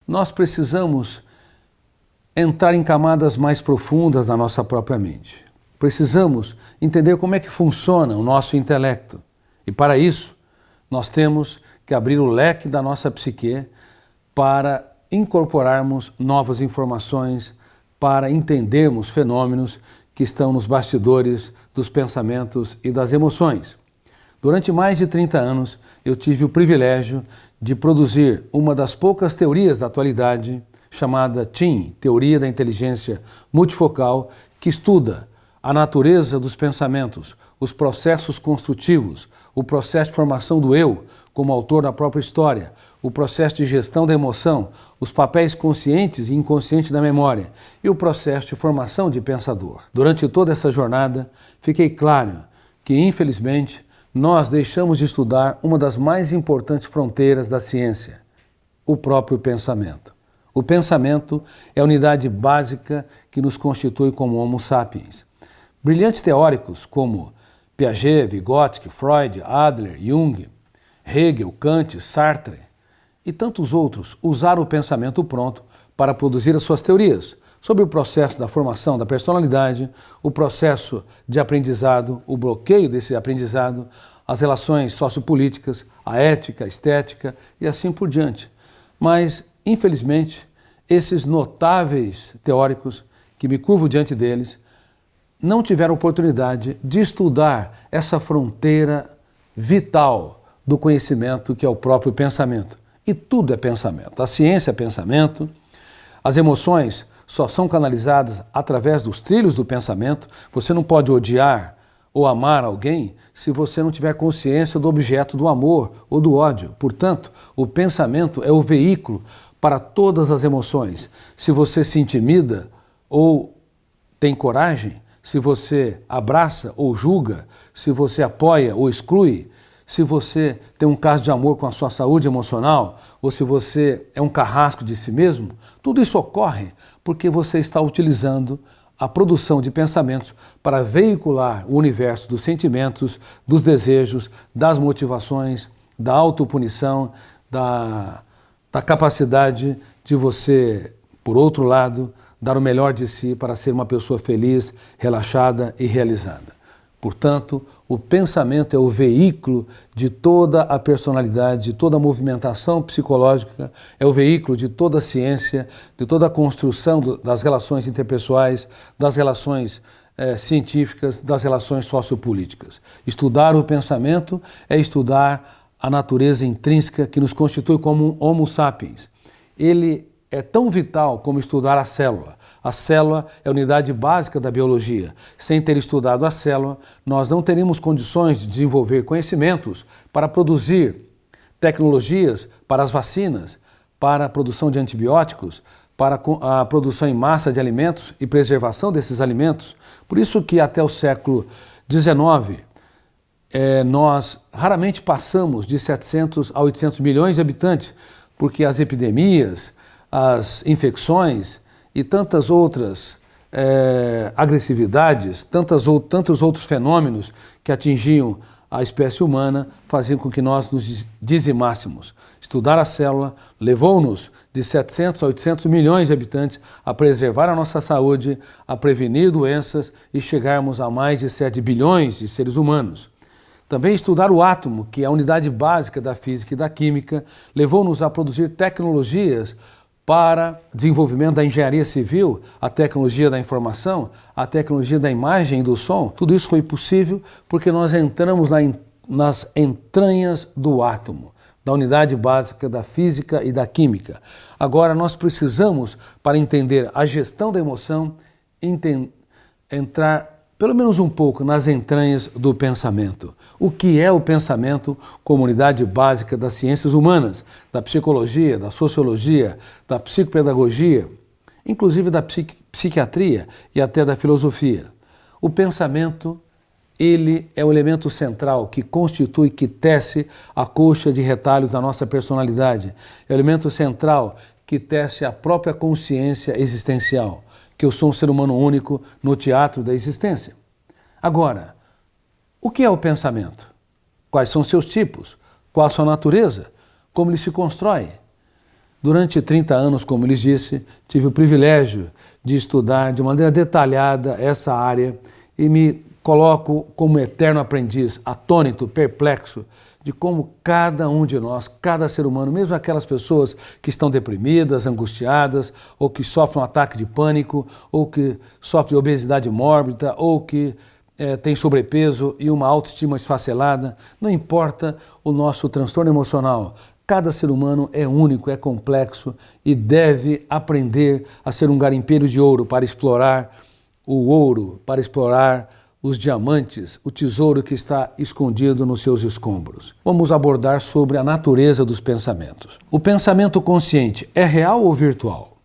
nós precisamos entrar em camadas mais profundas na nossa própria mente. Precisamos entender como é que funciona o nosso intelecto. E para isso, nós temos que abrir o leque da nossa psique para incorporarmos novas informações, para entendermos fenômenos que estão nos bastidores dos pensamentos e das emoções. Durante mais de 30 anos, eu tive o privilégio de produzir uma das poucas teorias da atualidade, chamada TIM, Teoria da Inteligência Multifocal, que estuda a natureza dos pensamentos, os processos construtivos, o processo de formação do eu, como autor da própria história, o processo de gestão da emoção, os papéis conscientes e inconscientes da memória e o processo de formação de pensador. Durante toda essa jornada, fiquei claro que, infelizmente, nós deixamos de estudar uma das mais importantes fronteiras da ciência, o próprio pensamento. O pensamento é a unidade básica que nos constitui como Homo sapiens. Brilhantes teóricos como Piaget, Vygotsky, Freud, Adler, Jung, Hegel, Kant, Sartre e tantos outros usaram o pensamento pronto para produzir as suas teorias sobre o processo da formação da personalidade, o processo de aprendizado, o bloqueio desse aprendizado, as relações sociopolíticas, a ética, a estética e assim por diante. Mas, infelizmente, esses notáveis teóricos, que me curvo diante deles, não tiveram oportunidade de estudar essa fronteira vital do conhecimento que é o próprio pensamento. E tudo é pensamento. A ciência é pensamento, as emoções só são canalizadas através dos trilhos do pensamento. Você não pode odiar ou amar alguém se você não tiver consciência do objeto do amor ou do ódio. Portanto, o pensamento é o veículo para todas as emoções. Se você se intimida ou tem coragem, se você abraça ou julga, se você apoia ou exclui, se você tem um caso de amor com a sua saúde emocional, ou se você é um carrasco de si mesmo, tudo isso ocorre porque você está utilizando a produção de pensamentos para veicular o universo dos sentimentos, dos desejos, das motivações, da autopunição, da capacidade de você, por outro lado, dar o melhor de si para ser uma pessoa feliz, relaxada e realizada. Portanto, o pensamento é o veículo de toda a personalidade, de toda a movimentação psicológica, é o veículo de toda a ciência, de toda a construção das relações interpessoais, das relações científicas, das relações sociopolíticas. Estudar o pensamento é estudar a natureza intrínseca que nos constitui como Homo sapiens. Ele é tão vital como estudar a célula. A célula é a unidade básica da biologia. Sem ter estudado a célula, nós não teríamos condições de desenvolver conhecimentos para produzir tecnologias para as vacinas, para a produção de antibióticos, para a produção em massa de alimentos e preservação desses alimentos. Por isso que até o século XIX, nós raramente passamos de 700 a 800 milhões de habitantes, porque as epidemias, as infecções e tantas outras agressividades, tantos outros fenômenos que atingiam a espécie humana faziam com que nós nos dizimássemos. Estudar a célula levou-nos de 700 a 800 milhões de habitantes a preservar a nossa saúde, a prevenir doenças e chegarmos a mais de 7 bilhões de seres humanos. Também estudar o átomo, que é a unidade básica da física e da química, levou-nos a produzir tecnologias para desenvolvimento da engenharia civil, a tecnologia da informação, a tecnologia da imagem e do som. Tudo isso foi possível porque nós entramos nas entranhas do átomo, da unidade básica da física e da química. Agora nós precisamos, para entender a gestão da emoção, entrar pelo menos um pouco nas entranhas do pensamento. O que é o pensamento como unidade básica das ciências humanas, da psicologia, da sociologia, da psicopedagogia, inclusive da psiquiatria e até da filosofia? O pensamento, ele é o elemento central que constitui, que tece a colcha de retalhos da nossa personalidade. É o elemento central que tece a própria consciência existencial, que eu sou um ser humano único no teatro da existência. Agora, o que é o pensamento? Quais são seus tipos? Qual a sua natureza? Como ele se constrói? Durante 30 anos, como lhes disse, tive o privilégio de estudar de maneira detalhada essa área e me coloco como eterno aprendiz, atônito, perplexo, de como cada um de nós, cada ser humano, mesmo aquelas pessoas que estão deprimidas, angustiadas, ou que sofrem um ataque de pânico, ou que sofrem de obesidade mórbida, ou que tem sobrepeso e uma autoestima esfacelada, não importa o nosso transtorno emocional, cada ser humano é único, é complexo e deve aprender a ser um garimpeiro de ouro para explorar o ouro, para explorar os diamantes, o tesouro que está escondido nos seus escombros. Vamos abordar sobre a natureza dos pensamentos. O pensamento consciente é real ou virtual?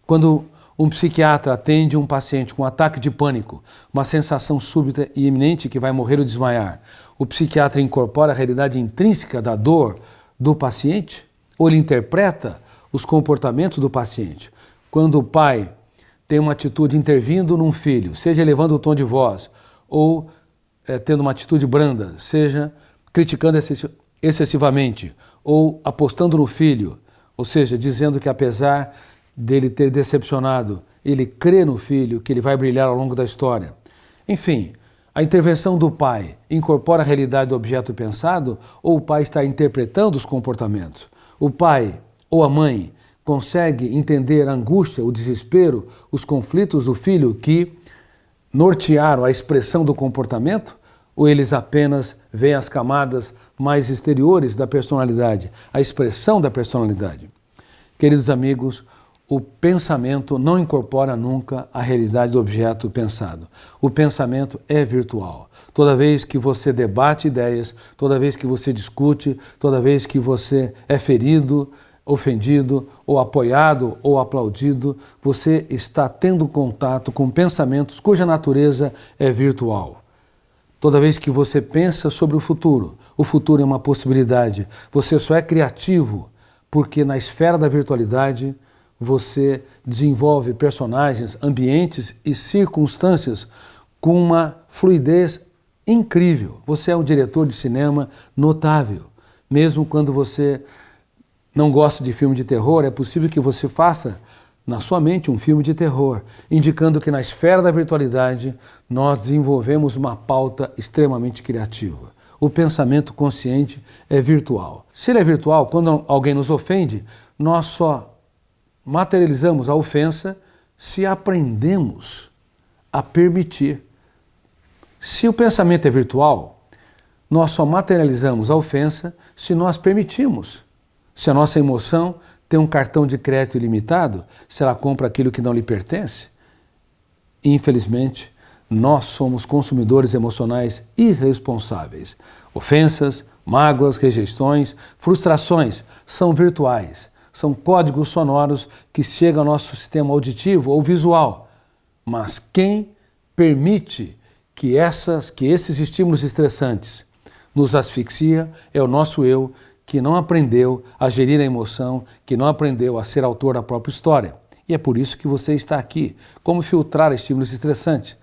Quando um psiquiatra atende um paciente com um ataque de pânico, uma sensação súbita e iminente que vai morrer ou desmaiar, o psiquiatra incorpora a realidade intrínseca da dor do paciente? Ou ele interpreta os comportamentos do paciente? Quando o pai tem uma atitude intervindo num filho, seja elevando o tom de voz, ou tendo uma atitude branda, seja criticando excessivamente, ou apostando no filho, ou seja, dizendo que apesar dele ter decepcionado, ele crê no filho, que ele vai brilhar ao longo da história. Enfim, a intervenção do pai incorpora a realidade do objeto pensado ou o pai está interpretando os comportamentos? O pai ou a mãe consegue entender a angústia, o desespero, os conflitos do filho que nortearam a expressão do comportamento? Ou eles apenas veem as camadas mais exteriores da personalidade, a expressão da personalidade? Queridos amigos, o pensamento não incorpora nunca a realidade do objeto pensado. O pensamento é virtual. Toda vez que você debate ideias, toda vez que você discute, toda vez que você é ferido, ofendido, ou apoiado ou aplaudido, você está tendo contato com pensamentos cuja natureza é virtual. Toda vez que você pensa sobre o futuro é uma possibilidade. Você só é criativo porque na esfera da virtualidade você desenvolve personagens, ambientes e circunstâncias com uma fluidez incrível. Você é um diretor de cinema notável. Mesmo quando você não gosta de filme de terror, é possível que você faça na sua mente um filme de terror, indicando que na esfera da virtualidade nós desenvolvemos uma pauta extremamente criativa. O pensamento consciente é virtual. Se ele é virtual, quando alguém nos ofende, nós só materializamos a ofensa se aprendemos a permitir. Se o pensamento é virtual, nós só materializamos a ofensa se nós permitimos. Se a nossa emoção tem um cartão de crédito ilimitado, se ela compra aquilo que não lhe pertence, infelizmente, nós somos consumidores emocionais irresponsáveis. Ofensas, mágoas, rejeições, frustrações são virtuais. São códigos sonoros que chegam ao nosso sistema auditivo ou visual. Mas quem permite que esses estímulos estressantes nos asfixia é o nosso eu, que não aprendeu a gerir a emoção, que não aprendeu a ser autor da própria história. E é por isso que você está aqui. Como filtrar estímulos estressantes?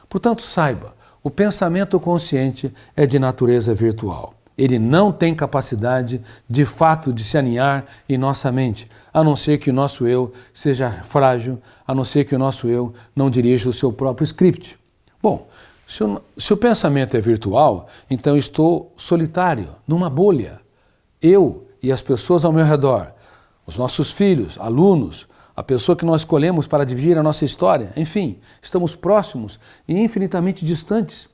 Portanto, saiba, o pensamento consciente é de natureza virtual. Ele não tem capacidade, de fato, de se aninhar em nossa mente, a não ser que o nosso eu seja frágil, a não ser que o nosso eu não dirija o seu próprio script. Bom, se o pensamento é virtual, então estou solitário, numa bolha. Eu e as pessoas ao meu redor, os nossos filhos, alunos, a pessoa que nós escolhemos para dividir a nossa história, enfim, estamos próximos e infinitamente distantes.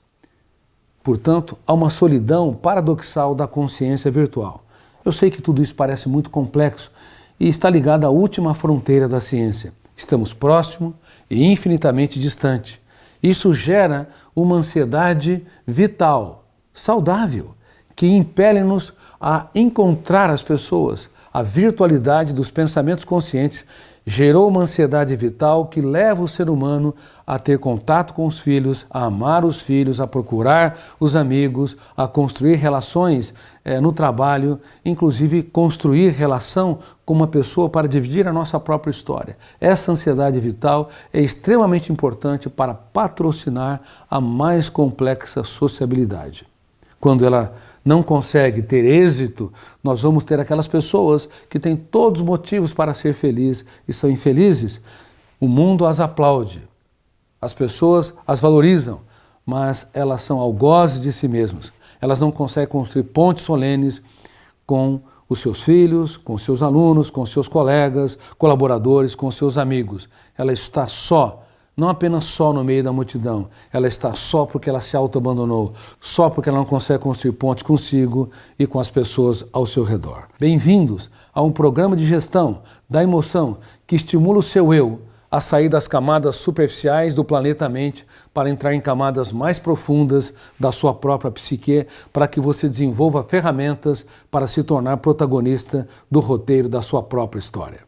Portanto, há uma solidão paradoxal da consciência virtual. Eu sei que tudo isso parece muito complexo e está ligado à última fronteira da ciência. Estamos próximos e infinitamente distantes. Isso gera uma ansiedade vital, saudável, que impele-nos a encontrar as pessoas. A virtualidade dos pensamentos conscientes gerou uma ansiedade vital que leva o ser humano a ter contato com os filhos, a amar os filhos, a procurar os amigos, a construir relações no trabalho, inclusive construir relação com uma pessoa para dividir a nossa própria história. Essa ansiedade vital é extremamente importante para patrocinar a mais complexa sociabilidade. Quando ela não consegue ter êxito, nós vamos ter aquelas pessoas que têm todos os motivos para ser felizes e são infelizes. O mundo as aplaude, as pessoas as valorizam, mas elas são algozes de si mesmas. Elas não conseguem construir pontes solenes com os seus filhos, com seus alunos, com seus colegas, colaboradores, com seus amigos. Ela está só, não apenas só no meio da multidão, ela está só porque ela se auto-abandonou, só porque ela não consegue construir pontes consigo e com as pessoas ao seu redor. Bem-vindos a um programa de gestão da emoção que estimula o seu eu a sair das camadas superficiais do planeta mente para entrar em camadas mais profundas da sua própria psique, para que você desenvolva ferramentas para se tornar protagonista do roteiro da sua própria história.